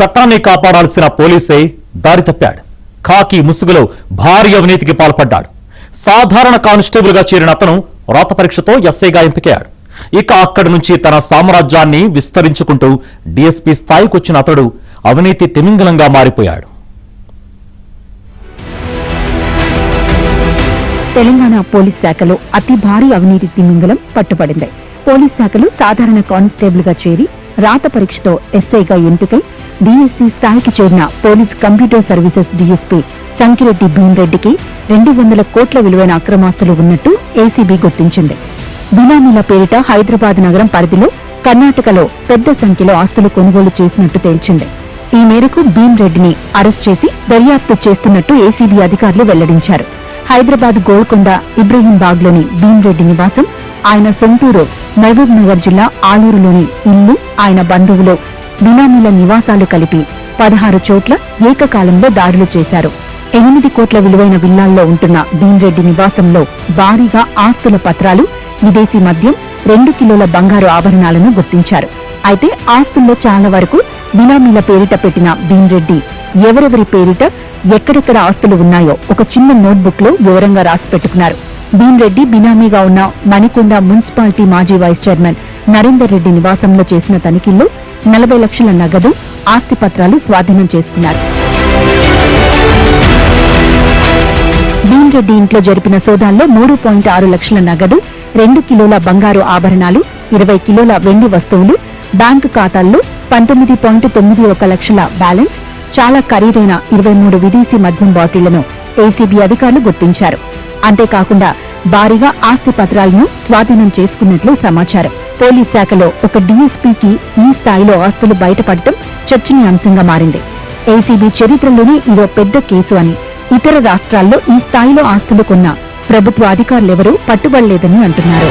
చట్టాన్ని కాపాడాల్సిన పోలీసే దారి తప్పాడు. ఖాకీ ముసుగులో భారీ అవినీతికి పాల్పడ్డాడు. సాధారణ కానిస్టేబుల్ గా చేరిన అతను రాత పరీక్షతో ఎస్ఐగా ఎంపికయ్యాడు. ఇక అక్కడి నుంచి తన సామ్రాజ్యాన్ని విస్తరించుకుంటూ డీఎస్పీ స్థాయికి వచ్చిన అతడు అవినీతి తిమింగలంగా మారిపోయాడు. తెలంగాణ పోలీస్ శాఖలో అతి భారీ అవినీతి తిమింగలం పట్టుబడింది. పోలీస్ శాఖలో సాధారణ కానిస్టేబుల్ గా చేరి రాత పరీక్షతో ఎస్ఐగా ఎంపికై డీఎస్సీ స్థాయికి చేరిన పోలీస్ కంప్యూటర్ సర్వీసెస్ డీఎస్పీ సంకిరెడ్డి భీమ్రెడ్డికి 200 కోట్ల విలువైన అక్రమాస్తులు ఉన్నట్టు ఏసీబీ గుర్తించింది. బినామీల పేరిట హైదరాబాద్ నగరం పరిధిలో కర్ణాటకలో పెద్ద సంఖ్యలో ఆస్తులు కొనుగోలు చేసినట్టు తేల్చింది. ఈ మేరకు భీమ్రెడ్డిని అరెస్ట్ చేసి దర్యాప్తు చేస్తున్నట్టు ఏసీబీ అధికారులు వెల్లడించారు. హైదరాబాద్ గోల్కొండ ఇబ్రహీంబాగ్లోని భీమ్రెడ్డి నివాసం, ఆయన సొంతూరు మహబూబ్ నగర్ జిల్లా ఆలూరులోని ఇల్లు, ఆయన బంధువులు, బినామీల నివాసాలు కలిపి 16 చోట్ల ఏకకాలంలో దాడులు చేశారు. 8 కోట్ల విలువైన విల్లాల్లో ఉంటున్న భీమ్రెడ్డి నివాసంలో భారీగా ఆస్తుల పత్రాలు, విదేశీ మద్యం, 2 కిలోల బంగారు ఆభరణాలను గుర్తించారు. అయితే ఆస్తుల్లో చాలా వరకు బినామీల పేరిట పెట్టిన భీమ్రెడ్డి ఎవరెవరి పేరిట ఎక్కడెక్కడ ఆస్తులు ఉన్నాయో ఒక చిన్న నోట్బుక్ లో వివరంగా రాసి పెట్టుకున్నారు. భీమ్రెడ్డి బినామీగా ఉన్న మణికొండ మున్సిపాలిటీ మాజీ వైస్ చైర్మన్ నరేందర్ రెడ్డి నివాసంలో చేసిన తనిఖీల్లో 40 లక్షల నగదు, ఆస్తి పత్రాలు స్వాధీనం చేసుకున్నారు. భీమ్రెడ్డి ఇంట్లో జరిపిన సోదాల్లో 3.6 లక్షల నగదు, 2 కిలోల బంగారు ఆభరణాలు, 20 కిలోల వెండి వస్తువులు, బ్యాంకు ఖాతాల్లో 19.91 లక్షల బ్యాలెన్స్, చాలా ఖరీదైన 23 విదేశీ మద్యం బాటిళ్లను ఏసీబీ అధికారులు గుర్తించారు. అంతేకాకుండా భారీగా ఆస్తి పత్రాలను స్వాధీనం చేసుకున్నట్లు సమాచారం. పోలీస్ శాఖలో ఒక డీఎస్పీకి ఈ స్థాయిలో ఆస్తులు బయటపడటం చర్చనీయాంశంగా మారింది. ఏసీబీ చరిత్రలోనే ఇదో పెద్ద కేసు అని, ఇతర రాష్ట్రాల్లో ఈ స్థాయిలో ఆస్తులు కొన్న ప్రభుత్వ అధికారులెవరూ పట్టుబడలేదని అంటున్నారు.